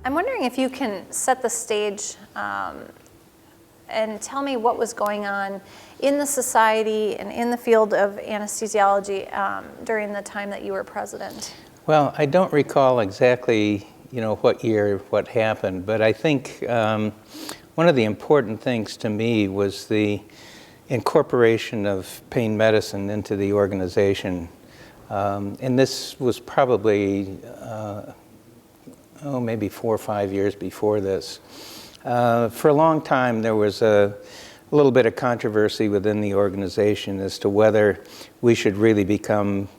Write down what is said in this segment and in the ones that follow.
I'm wondering if you can set the stage and tell me what was going on in the society and in the field of anesthesiology during the time that you were president. Well, I don't recall exactly, what year, what happened, but I think one of the important things to me was the incorporation of pain medicine into the organization. And this was probably, maybe 4 or 5 years before this. For a long time, there was a little bit of controversy within the organization as to whether we should really become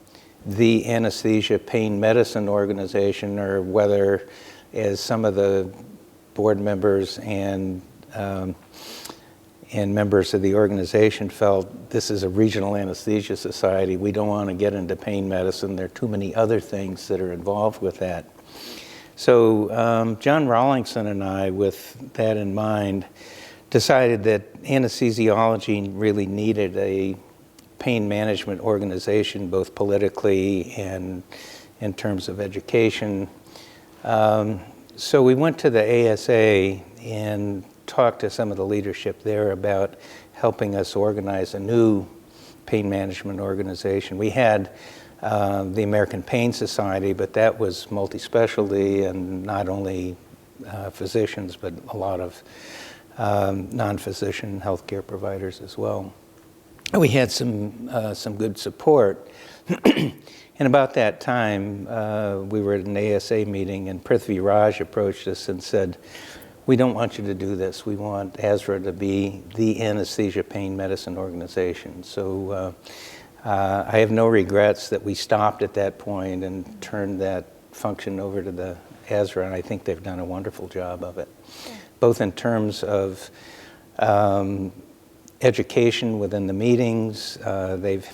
the anesthesia pain medicine organization, or whether, as some of the board members and members of the organization felt, this is a regional anesthesia society. We don't want to get into pain medicine. There are too many other things that are involved with that. So John Rawlingson and I, with that in mind, decided that anesthesiology really needed a pain management organization, both politically and in terms of education. So we went to the ASA and talked to some of the leadership there about helping us organize a new pain management organization. We had the American Pain Society, but that was multi-specialty and not only physicians, but a lot of non-physician healthcare providers as well. And we had some good support. And about that time, we were at an ASA meeting, and Prithvi Raj approached us and said, "We don't want you to do this. We want ASRA to be the anesthesia pain medicine organization." So I have no regrets that we stopped at that point and turned that function over to the ASRA, and I think they've done a wonderful job of it, both in terms of education within the meetings. They've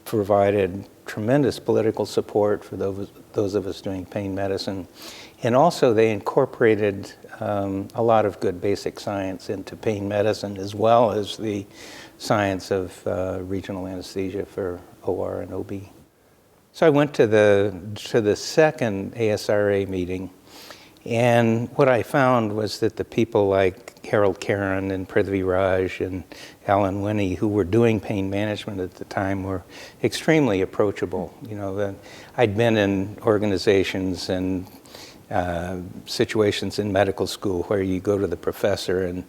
provided tremendous political support for those of us doing pain medicine, and also they incorporated a lot of good basic science into pain medicine, as well as the science of regional anesthesia for OR and OB. So I went to the second ASRA meeting, and what I found was that the people like Harold Caron and Prithvi Raj and Alan Winnie, who were doing pain management at the time, were extremely approachable. I'd been in organizations and situations in medical school where you go to the professor and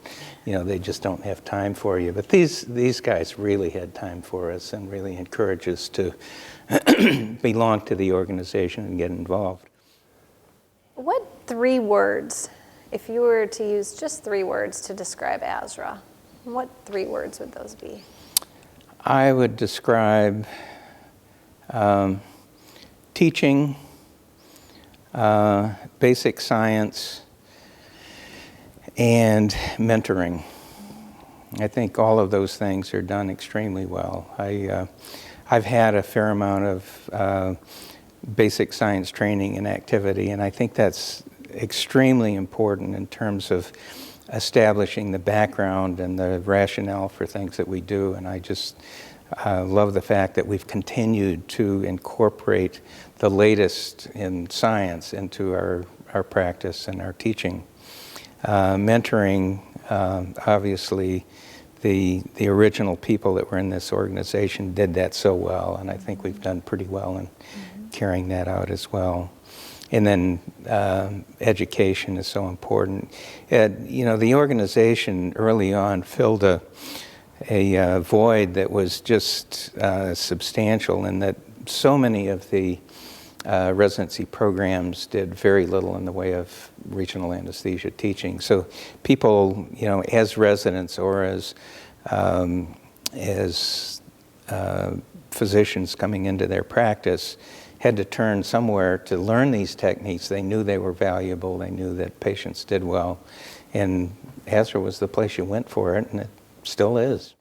they just don't have time for you. But these guys really had time for us and really encouraged us to belong to the organization and get involved. What 3 words, if you were to use just 3 words to describe ASRA, what 3 words would those be? I would describe teaching, basic science, and mentoring. I think all of those things are done extremely well. I've had a fair amount of basic science training and activity, and I think that's extremely important in terms of establishing the background and the rationale for things that we do. And I just love the fact that we've continued to incorporate the latest in science into our practice and our teaching. Mentoring, obviously, the original people that were in this organization did that so well, and I think we've done pretty well in carrying that out as well. And then education is so important. The organization early on filled a void that was just substantial, in that so many of the residency programs did very little in the way of regional anesthesia teaching. So people, as residents or as physicians coming into their practice, had to turn somewhere to learn these techniques. They knew they were valuable. They knew that patients did well. And ASRA was the place you went for it, and it still is.